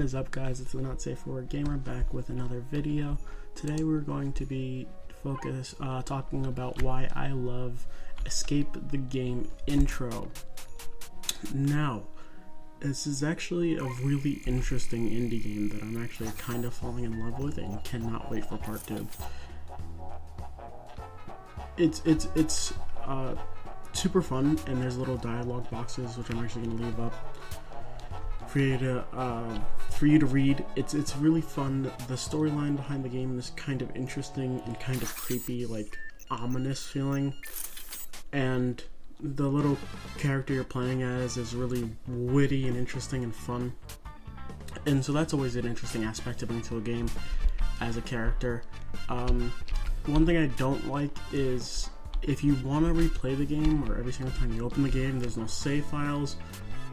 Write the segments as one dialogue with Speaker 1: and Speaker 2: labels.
Speaker 1: is up, guys? It's the Not Safe for Work Gamer back with another video. Today we're going to be talking about why I love Escape the Game intro. Now, this is actually a really interesting indie game that I'm actually kind of falling in love with and cannot wait for part 2. It's super fun, and there's little dialogue boxes which I'm actually going to leave up for you to read. It's really fun. The storyline behind the game is kind of interesting and kind of creepy, like ominous feeling, and the little character you're playing as is really witty and interesting and fun, and so that's always an interesting aspect to bring to a game as a character. One thing I don't like is if you want to replay the game, or every single time you open the game there's no save files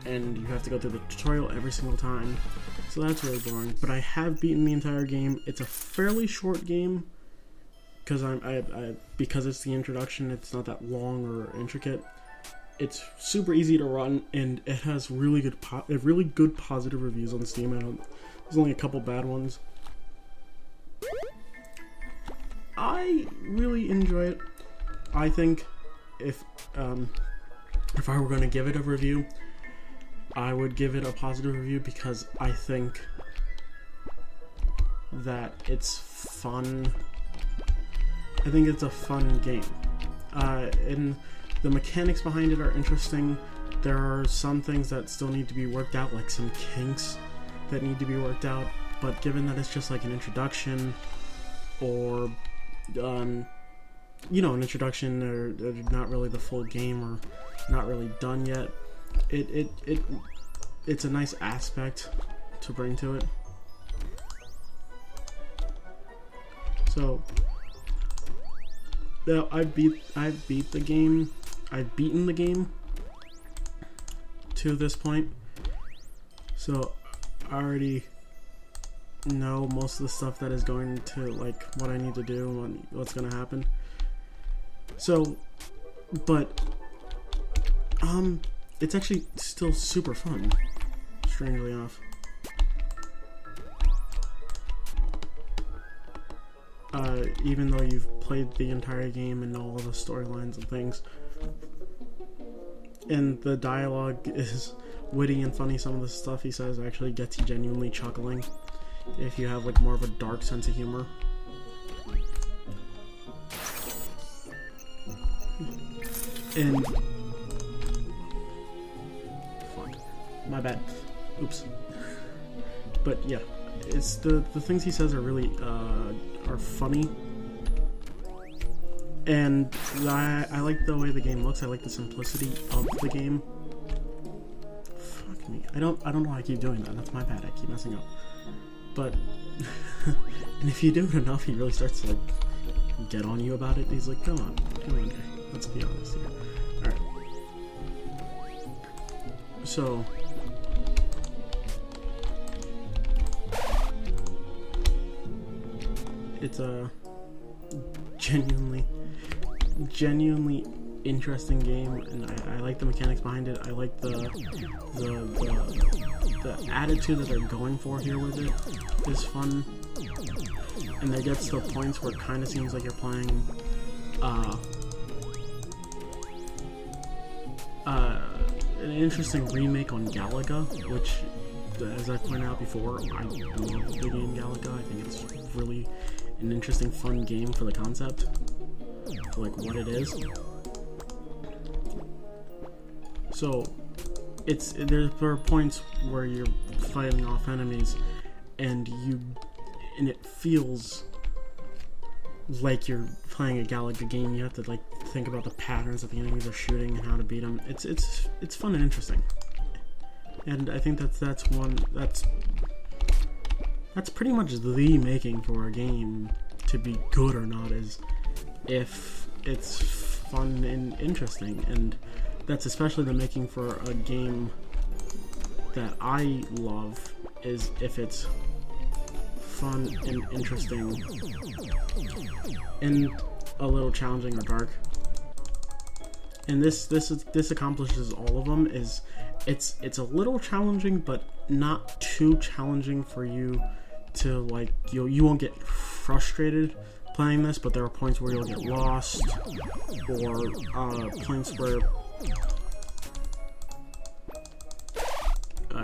Speaker 1: and you have to go through the tutorial every single time, so that's really boring. But I have beaten the entire game. It's a fairly short game because because it's the introduction. It's not that long or intricate. It's super easy to run, and it has really good positive reviews on Steam. There's only a couple bad ones. I really enjoy it. I think if I were going to give it a review, I would give it a positive review because I think that it's fun. I think it's a fun game. And the mechanics behind it are interesting. There are some things that still need to be worked out, like some kinks that need to be worked out, but given that it's just like an introduction, or an introduction, or not really the full game, or not really done yet, it's a nice aspect to bring to it. So now I've beaten the game to this point, so I already know most of the stuff that is going to, like, what I need to do and what's going to happen. So, but it's actually still super fun, strangely enough. Even though you've played the entire game and know all the storylines and things, and the dialogue is witty and funny. Some of the stuff he says actually gets you genuinely chuckling if you have like more of a dark sense of humor. And fuck, my bad, oops. But yeah, it's the things he says are really are funny, and I like the way the game looks. I like the simplicity of the game. Fuck me, I don't know why I keep doing that. That's my bad. I keep messing up. But and if you do it enough, he really starts to like get on you about it. He's like, come on guy, let's be honest here. Alright, so it's a genuinely interesting game, and I like the mechanics behind it. I like the attitude that they're going for here with it is fun, and there gets to points where it kind of seems like you're playing an interesting remake on Galaga, which, as I pointed out before, I love the game Galaga. I think it's really an interesting, fun game for the concept, for like what it is. So there are points where you're fighting off enemies, and it feels like you're playing a Galaga game. You have to like think about the patterns that the enemies are shooting and how to beat them. It's fun and interesting, and I think that's pretty much the making for a game to be good or not, is if it's fun and interesting, and that's especially the making for a game that I love, is if it's fun and interesting and a little challenging or dark. And this accomplishes all of them. it's a little challenging, but not too challenging for you to like you won't get frustrated playing this. But there are points where you'll get lost, or points where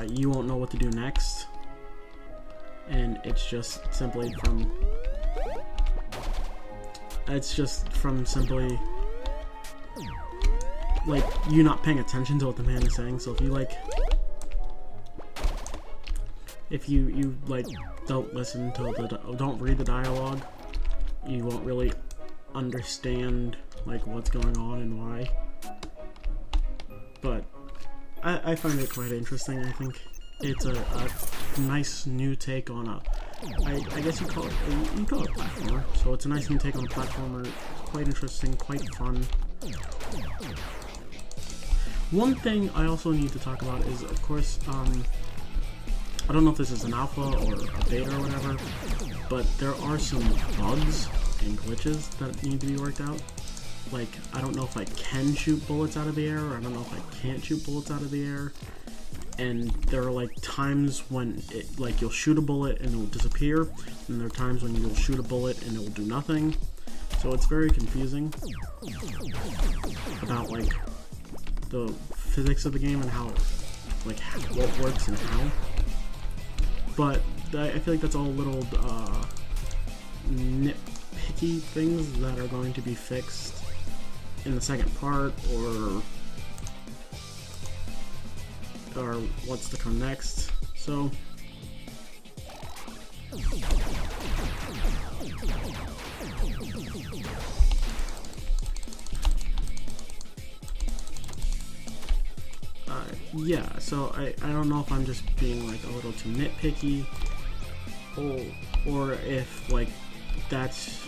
Speaker 1: you won't know what to do next, and it's just from simply like you not paying attention to what the man is saying. So if you like don't listen to don't read the dialogue, you won't really understand like what's going on and why. But I find it quite interesting. I think it's a nice new take on I guess you call it a platformer. So it's a nice new take on a platformer. Quite interesting, quite fun. One thing I also need to talk about is, of course, I don't know if this is an alpha or a beta or whatever, but there are some bugs and glitches that need to be worked out. Like, I don't know if I can shoot bullets out of the air, or I don't know if I can't shoot bullets out of the air. And there are like times when it, like, you'll shoot a bullet and it will disappear, and there are times when you'll shoot a bullet and it will do nothing. So it's very confusing about like the physics of the game and how, like, what works and how. But I feel like that's all little nitpicky things that are going to be fixed in the second part, or what's to come next. So yeah, so I don't know if I'm just being like a little too nitpicky, or if like that's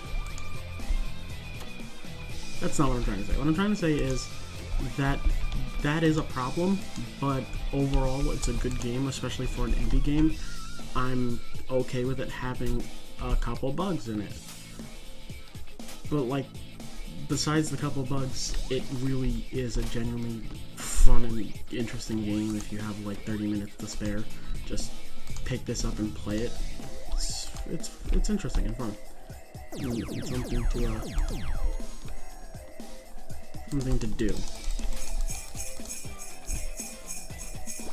Speaker 1: not what I'm trying to say. What I'm trying to say is that is a problem, but overall it's a good game, especially for an indie game. I'm okay with it having a couple bugs in it. But like, besides the couple bugs, it really is a genuinely fun and interesting game. If you have like 30 minutes to spare, just pick this up and play it. It's interesting and fun. And it's something to do.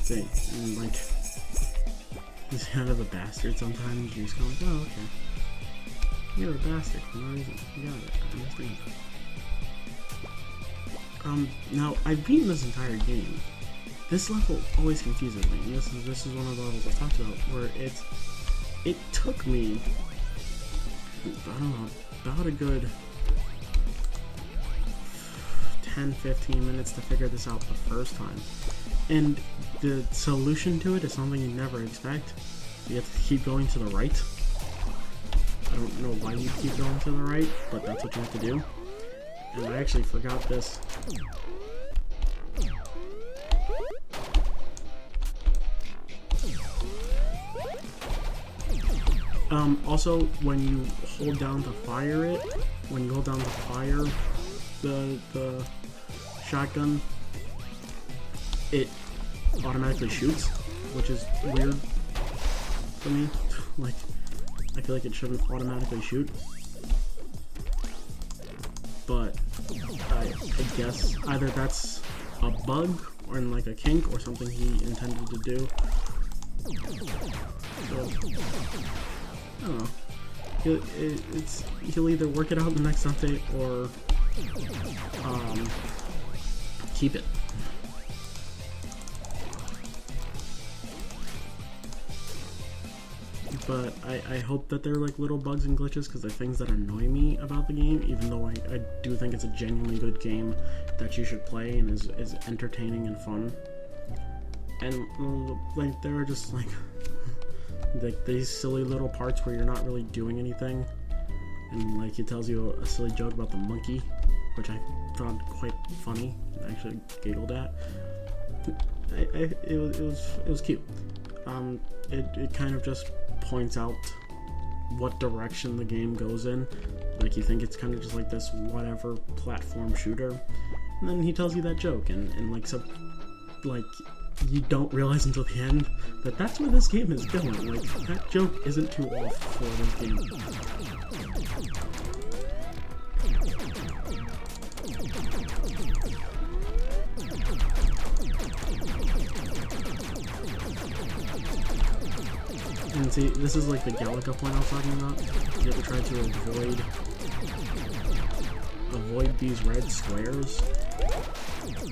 Speaker 1: See, and like, he's kind of a bastard sometimes. You're just kind of like, oh, okay. You're a bastard for no reason. You got it. I understand. Now, I've beaten this entire game. This level always confuses me. This is one of the levels I talked about where it took me, I don't know, about a good 10-15 minutes to figure this out the first time. And the solution to it is something you never expect. You have to keep going to the right. I don't know why you keep going to the right, but that's what you have to do. And I actually forgot this. Also, when you hold down to fire the shotgun, it automatically shoots, which is weird for me. Like, I feel like it shouldn't automatically shoot. But I guess either that's a bug or in like a kink or something he intended to do. So, I don't know. He'll either work it out in the next update or keep it. But I hope that they're like little bugs and glitches, because they're things that annoy me about the game, even though I do think it's a genuinely good game that you should play and is entertaining and fun. And like, there are just like these silly little parts where you're not really doing anything, and like it tells you a silly joke about the monkey, which I found quite funny and actually giggled at. It was cute. It kind of just points out what direction the game goes in. Like, you think it's kind of just like this whatever platform shooter, and then he tells you that joke, and like, so like you don't realize until the end that that's where this game is going. Like, that joke isn't too off for this game. And see, this is like the Galaga point I was talking about. You have to try to avoid these red squares,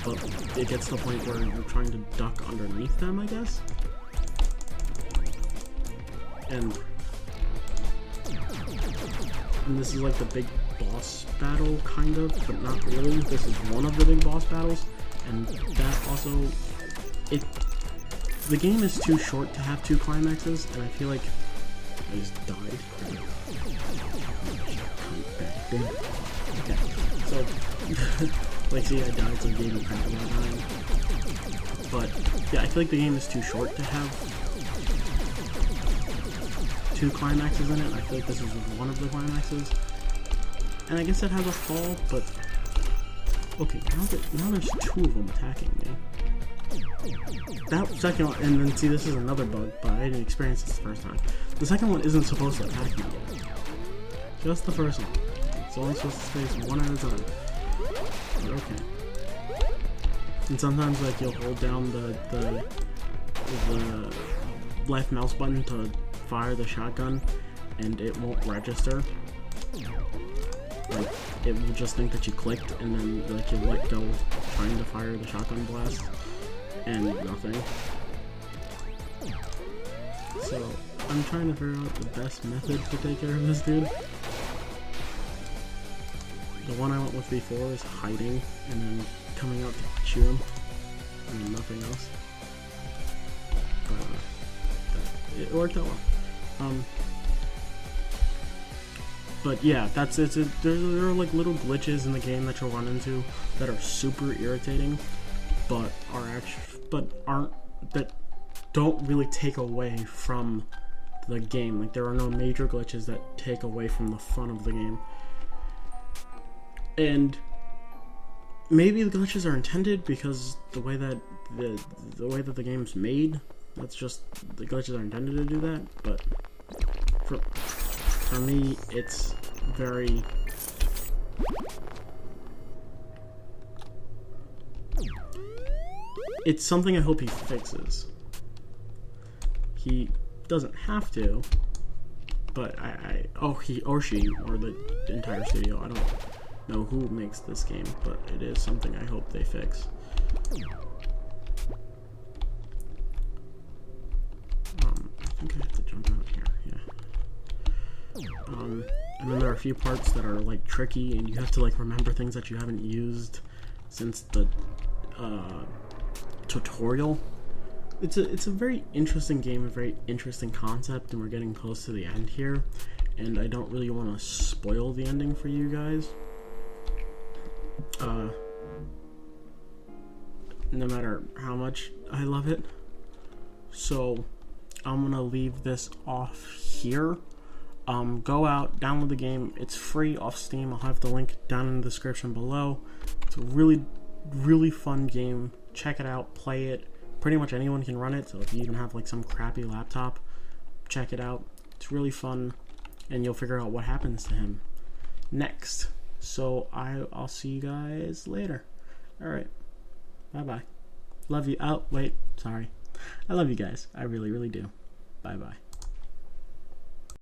Speaker 1: but it gets to the point where you're trying to duck underneath them, I guess. And this is like the big boss battle, kind of, but not really. This is one of the big boss battles, and that also, the game is too short to have two climaxes, and I feel like I just died. Okay, so, like, see, I died, so the game is kind of dying. But, yeah, I feel like the game is too short to have two climaxes in it. I feel like this is one of the climaxes. And I guess it has a fall, but... Okay, now there's two of them attacking me. That second one, and then see, this is another bug, but I didn't experience this the first time. The second one isn't supposed to attack you yet. Just the first one. It's only supposed to space one at a time. But okay. And sometimes, like, you'll hold down the left mouse button to fire the shotgun, and it won't register. Like, it will just think that you clicked, and then, like, you let go trying to fire the shotgun blast, and nothing. So, I'm trying to figure out the best method to take care of this dude. The one I went with before is hiding, and then coming out to shoot him, and then nothing else. It worked out well. But yeah, that's it. There are like little glitches in the game that you'll run into that are super irritating, but that don't really take away from the game. Like, there are no major glitches that take away from the fun of the game. And maybe the glitches are intended because the way that the game's made, that's just, the glitches are intended to do that. But for me, it's very... It's something I hope he fixes. He doesn't have to, but he or she, or the entire studio, I don't know who makes this game, but it is something I hope they fix. I think I have to jump out here, yeah. And then there are a few parts that are, like, tricky, and you have to, like, remember things that you haven't used since the tutorial. It's a very interesting game, a very interesting concept, and we're getting close to the end here, and I don't really want to spoil the ending for you guys. No matter how much I love it. So I'm gonna leave this off here. Go out, download the game. It's free off Steam. I'll have the link down in the description below. It's a really, really fun game. Check it out, play it. Pretty much anyone can run it, so if you even have like some crappy laptop, check it out. It's really fun, and you'll figure out what happens to him next. So I'll see you guys later. Alright. Bye-bye. Love you. Oh, wait. Sorry. I love you guys. I really, really do. Bye-bye.